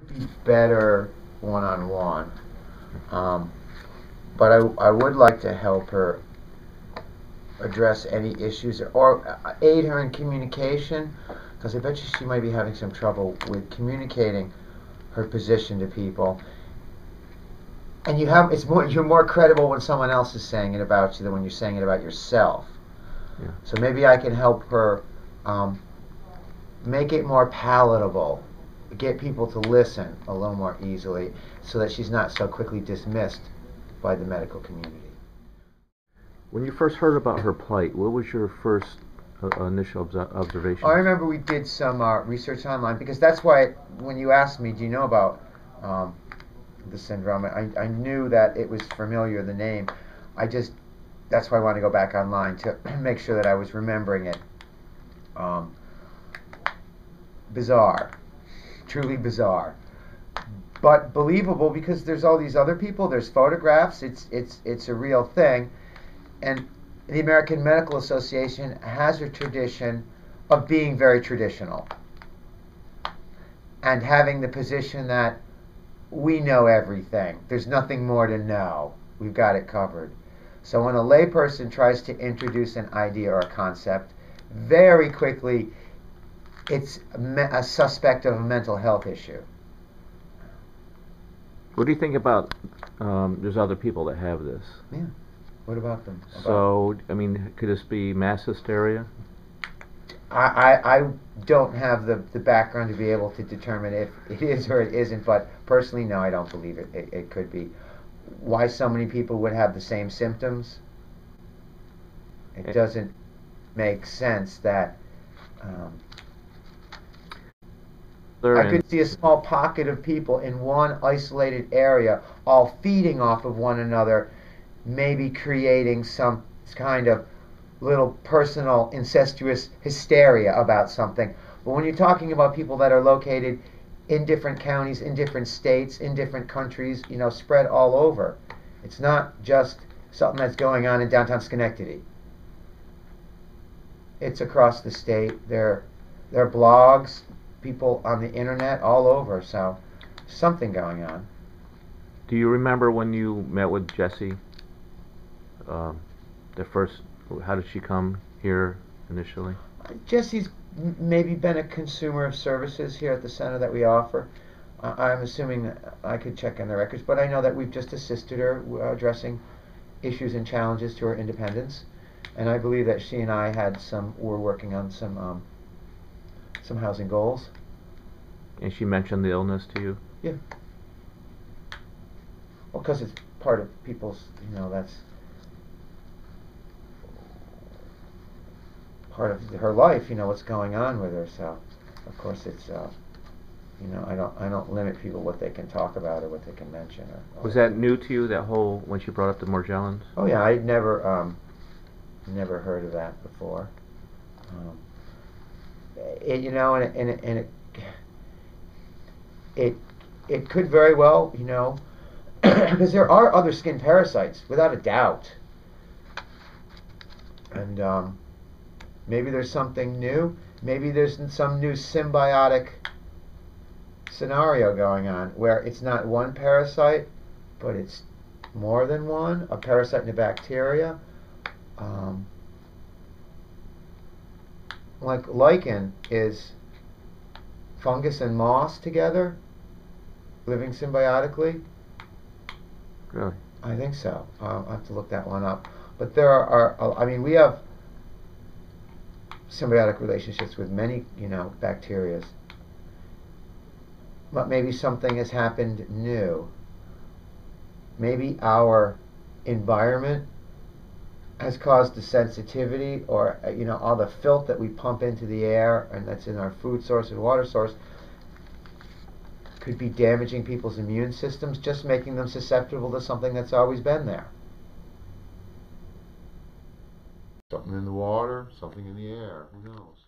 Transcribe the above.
be better one-on-one. But I would like to help her address any issues or aid her in communication, because I bet you she might be having some trouble with communicating her position to people. And you're more credible when someone else is saying it about you than when you're saying it about yourself. Yeah. So maybe I can help her make it more palatable, get people to listen a little more easily, so that she's not so quickly dismissed by the medical community. When you first heard about her plight, what was your first initial observation? I remember we did some research online, because that's why when you asked me, do you know about the syndrome, I knew that it was familiar, the name. That's why I wanted to go back online to make sure that I was remembering it. Bizarre, truly bizarre, but believable, because there's all these other people, there's photographs, it's a real thing. And the American Medical Association has a tradition of being very traditional and having the position that we know everything. There's nothing more to know. We've got it covered. So when a layperson tries to introduce an idea or a concept, very quickly it's a suspect of a mental health issue. What do you think about there's other people that have this? Yeah. What about them? So, I mean, could this be mass hysteria? I don't have the background to be able to determine if it is or it isn't, but personally, no, I don't believe it. It could be. Why so many people would have the same symptoms? It doesn't make sense that I could see a small pocket of people in one isolated area all feeding off of one another, maybe creating some kind of little personal incestuous hysteria about something. But when you're talking about people that are located in different counties, in different states, in different countries, spread all over, it's not just something that's going on in downtown Schenectady. It's across the state. There are blogs, people on the internet all over, so something going on. Do you remember when you met with Jesi? How did she come here initially? Jesi's maybe been a consumer of services here at the center that we offer. I'm assuming that I could check in the records, but I know that we've just assisted her addressing issues and challenges to her independence, and I believe that she and I were working on some housing goals. And she mentioned the illness to you? Yeah. Well, because it's part of people's, that's part of her life, what's going on with her. So, of course, it's, I don't limit people what they can talk about or what they can mention. Was that new to you, that whole, when she brought up the Morgellons? Oh yeah, I'd never heard of that before. It could very well, because there are other skin parasites, without a doubt. And maybe there's something new. Maybe there's some new symbiotic scenario going on where it's not one parasite, but it's more than one, a parasite and a bacteria. Like lichen is fungus and moss together, living symbiotically. Really? I think so. I'll have to look that one up. But there are we have symbiotic relationships with many, bacteria. But maybe something has happened new. Maybe our environment has caused the sensitivity, or all the filth that we pump into the air and that's in our food source and water source could be damaging people's immune systems, just making them susceptible to something that's always been there. Something in the water, something in the air, who knows?